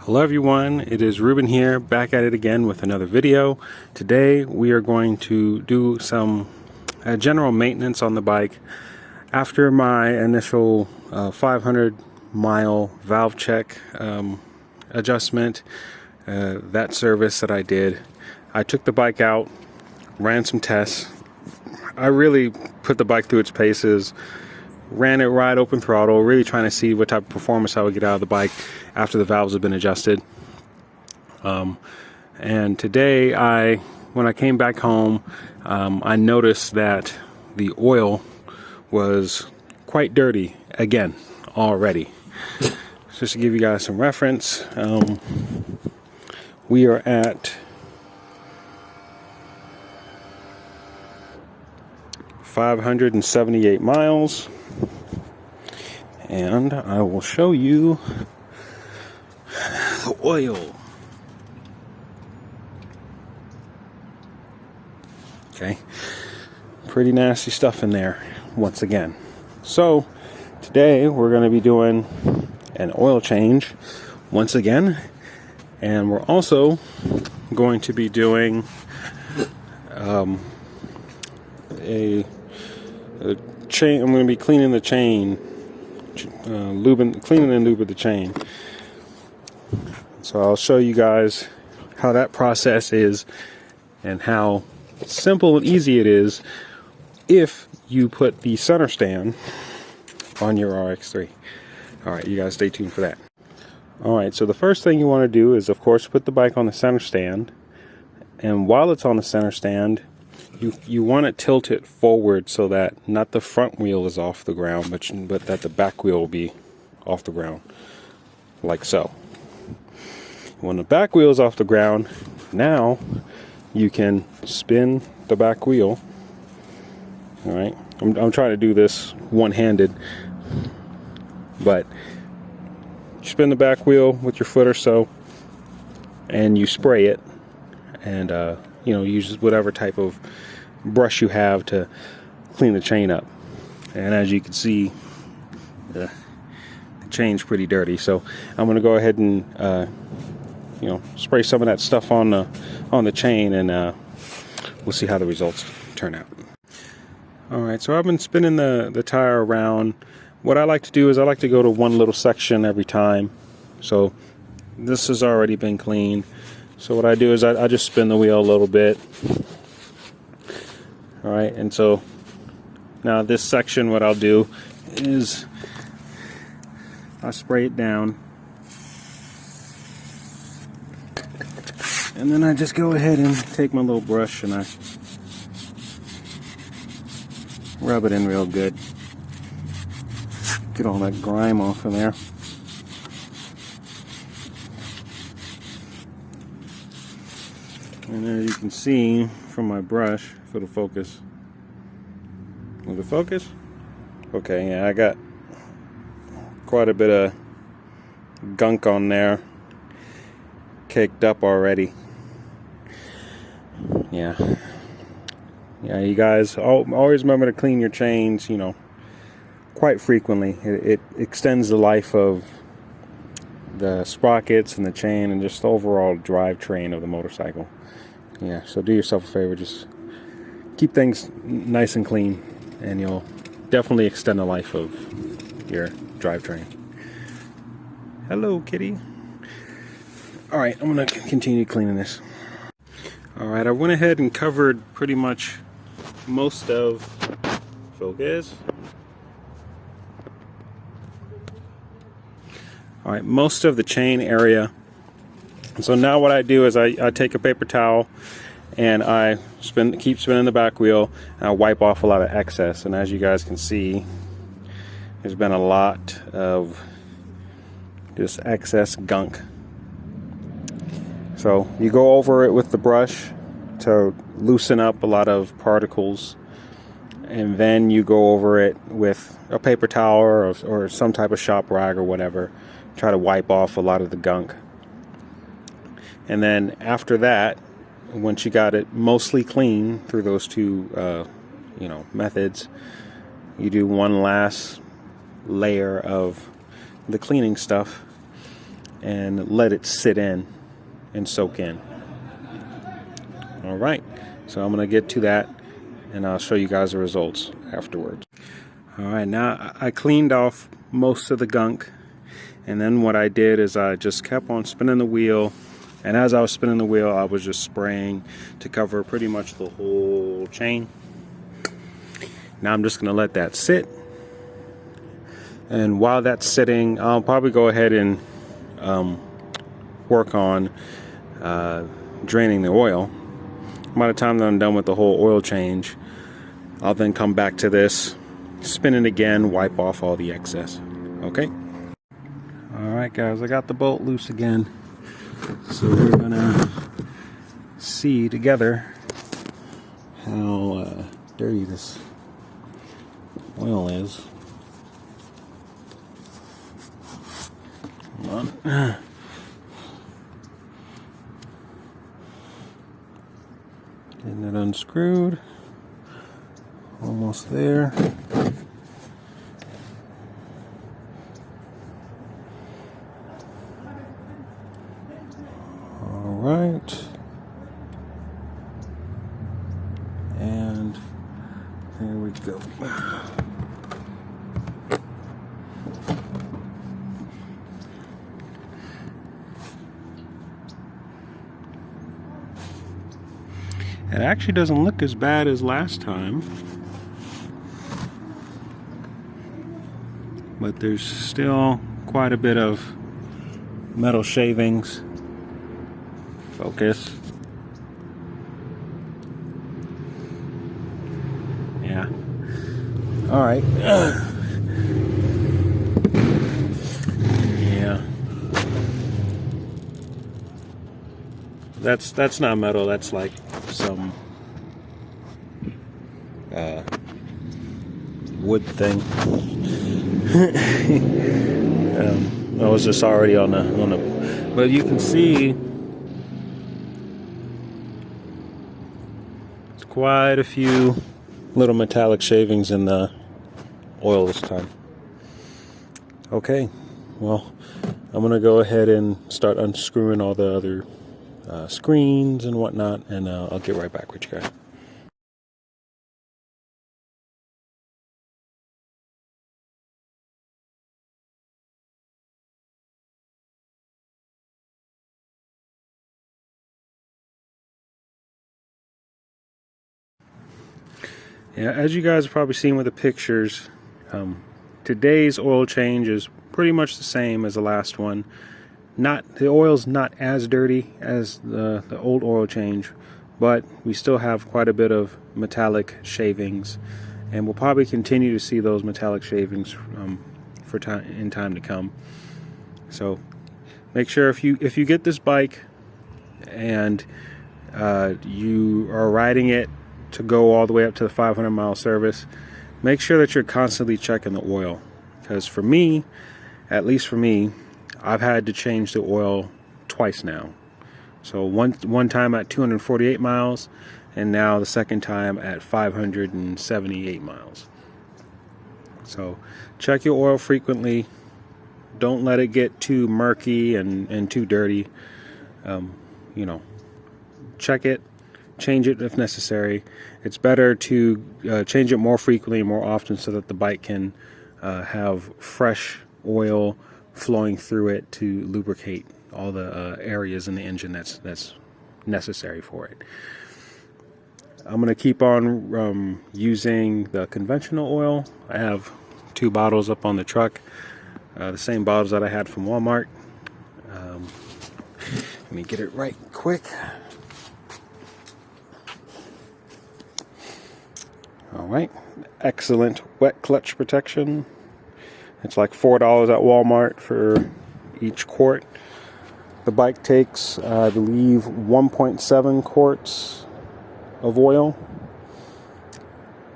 Hello everyone, it is Reuben here, back at it again with another video. Today we are going to do some general maintenance on the bike. After my initial 500-mile valve check adjustment, that service that I did, I took the bike out, ran some tests. I really put the bike through its paces, ran it right open throttle, really trying to see what type of performance I would get out of the bike after the valves have been adjusted. And today, when I came back home, I noticed that the oil was quite dirty again already. Just to give you guys some reference, we are at 578 miles. And I will show you the oil. Okay, pretty nasty stuff in there once again. So today we're going to be doing an oil change once again, and we're also going to be doing a chain. I'm going to be cleaning the chain. Cleaning and lube of the chain. So I'll show you guys how that process is and how simple and easy it is if you put the center stand on your RX3. Alright, you guys stay tuned for that. Alright, so the first thing you want to do is, of course, put the bike on the center stand, and while it's on the center stand, you want to tilt it forward so that not the front wheel is off the ground, but that the back wheel will be off the ground, like so. When the back wheel is off the ground, now you can spin the back wheel. All right, I'm trying to do this one-handed, but you spin the back wheel with your foot or so, and you spray it, and use whatever type of brush you have to clean the chain up. And as you can see, the chain's pretty dirty, so I'm going to go ahead and spray some of that stuff on the chain, and we'll see how the results turn out. Alright, so I've been spinning the tire around. What I like to do is I like to go to one little section every time. So this has already been cleaned. So what I do is I just spin the wheel a little bit. Alright, and so now this section, what I'll do is I'll spray it down. And then I just go ahead and take my little brush and I rub it in real good. Get all that grime off of there. And as you can see from my brush, if it'll focus. Will it focus? Okay, yeah, I got quite a bit of gunk on there, caked up already. Yeah, you guys always remember to clean your chains, quite frequently. It extends the life of the sprockets and the chain and just the overall drivetrain of the motorcycle. Yeah, so do yourself a favor, just keep things nice and clean, and you'll definitely extend the life of your drivetrain. Hello, kitty. Alright, I'm going to continue cleaning this. Alright, I went ahead and covered pretty much most of, focus. Alright, most of the chain area. So now what I do is I take a paper towel and I keep spinning the back wheel, and I wipe off a lot of excess. And as you guys can see, there's been a lot of just excess gunk. So you go over it with the brush to loosen up a lot of particles, and then you go over it with a paper towel or some type of shop rag or whatever, try to wipe off a lot of the gunk. And then after that, once you got it mostly clean through those two methods, you do one last layer of the cleaning stuff, and let it sit in and soak in. All right, so I'm gonna get to that and I'll show you guys the results afterwards. All right, now I cleaned off most of the gunk, and then what I did is I just kept on spinning the wheel, and as I was spinning the wheel I was just spraying to cover pretty much the whole chain. Now I'm just gonna let that sit, and while that's sitting I'll probably go ahead and work on draining the oil. By the time that I'm done with the whole oil change, I'll then come back to this, spin it again, wipe off all the excess. Okay? Alright guys, I got the bolt loose again. So we're gonna see together how dirty this oil is. Hold on. Getting it unscrewed. Almost there. All right. And there we go. It actually doesn't look as bad as last time, but there's still quite a bit of metal shavings. Focus. Yeah. All right. Yeah. That's not metal. That's like some wood thing. I was just already on the, but you can see there's quite a few little metallic shavings in the oil this time. Okay, well, I'm gonna go ahead and start unscrewing all the other screens and whatnot, and I'll get right back with you guys. Yeah, as you guys have probably seen with the pictures, today's oil change is pretty much the same as the last one. The oil's not as dirty as the old oil change, but we still have quite a bit of metallic shavings, and we'll probably continue to see those metallic shavings in time to come. So make sure if you get this bike and you are riding it to go all the way up to the 500-mile service, make sure that you're constantly checking the oil, because for me, at least for me, I've had to change the oil twice now. So one time at 248 miles, and now the second time at 578 miles. So check your oil frequently. Don't let it get too murky and too dirty. You know, check it, change it if necessary. It's better to change it more frequently and more often so that the bike can have fresh oil flowing through it to lubricate all the areas in the engine that's necessary for it. I'm going to keep on using the conventional oil. I have 2 bottles up on the truck, the same bottles that I had from Walmart. Let me get it right quick. Alright, excellent wet clutch protection. It's like $4 at Walmart for each quart. The bike takes, I believe, 1.7 quarts of oil.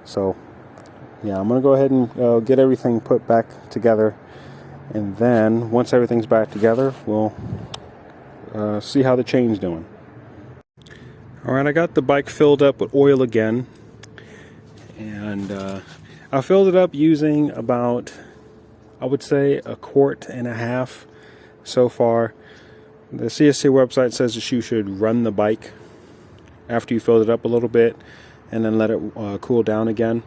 So, yeah, I'm going to go ahead and get everything put back together. And then, once everything's back together, we'll see how the chain's doing. Alright, I got the bike filled up with oil again. And I filled it up using about, I would say, 1.5 quarts so far. The CSC website says that you should run the bike after you filled it up a little bit and then let it cool down again,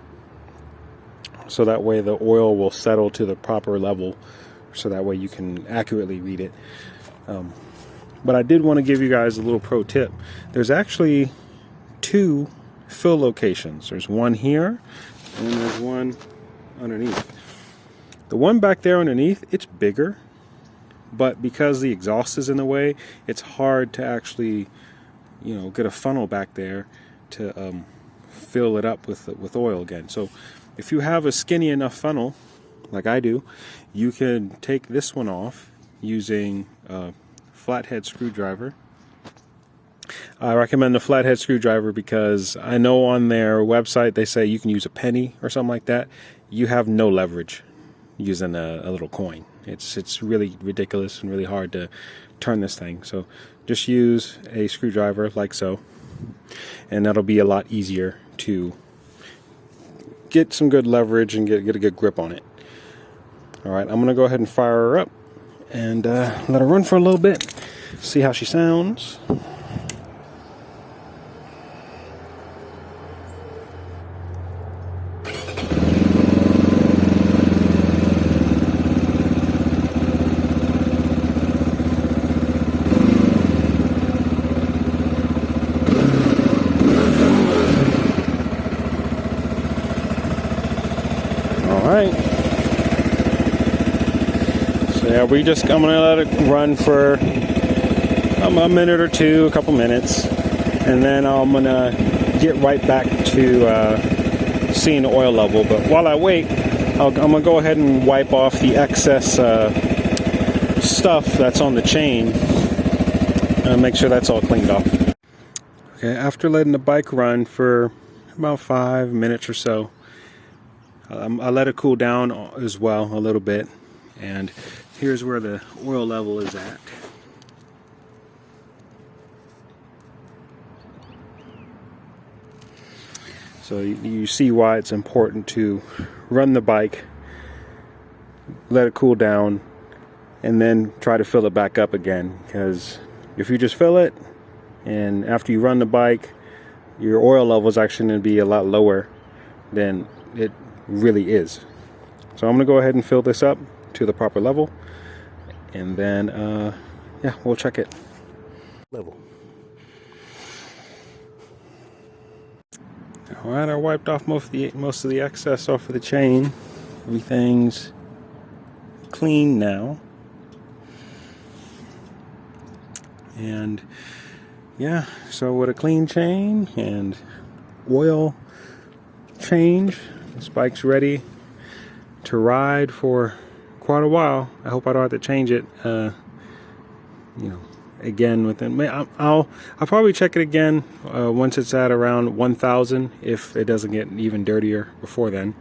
so that way the oil will settle to the proper level, so that way you can accurately read it. But I did want to give you guys a little pro tip. There's actually 2 fill locations. There's one here and then there's one underneath. The one back there underneath, it's bigger, but because the exhaust is in the way, it's hard to actually, you know, get a funnel back there to fill it up with oil again. So if you have a skinny enough funnel, like I do, you can take this one off using a flathead screwdriver. I recommend the flathead screwdriver because I know on their website they say you can use a penny or something like that. You have no leverage using a little coin. It's really ridiculous and really hard to turn this thing. So just use a screwdriver like so, and that'll be a lot easier to get some good leverage and get a good grip on it. Alright, I'm gonna go ahead and fire her up and let her run for a little bit, see how she sounds. Alright, so yeah, I'm gonna let it run for a minute or two, a couple minutes, and then I'm gonna get right back to seeing the oil level. But while I wait, I'm gonna go ahead and wipe off the excess stuff that's on the chain and make sure that's all cleaned off. Okay, after letting the bike run for about 5 minutes or so, I let it cool down as well a little bit, and here's where the oil level is at. So you see why it's important to run the bike, let it cool down, and then try to fill it back up again, because if you just fill it and after you run the bike, your oil level is actually going to be a lot lower than it really is. So I'm going to go ahead and fill this up to the proper level, and then yeah, we'll check it. Level. Alright, I wiped off most of the excess off of the chain. Everything's clean now. And yeah, so with a clean chain and oil change, this bike's ready to ride for quite a while. I hope I don't have to change it, you know, again within. I'll probably check it again once it's at around 1,000, if it doesn't get even dirtier before then.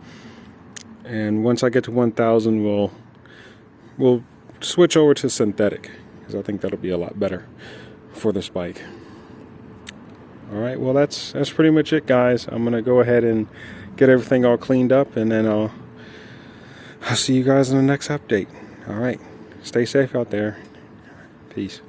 And once I get to 1,000, we'll switch over to synthetic, because I think that'll be a lot better for this bike. All right, well that's pretty much it, guys. I'm gonna go ahead and get everything all cleaned up, and then I'll see you guys in the next update. All right, stay safe out there. Peace.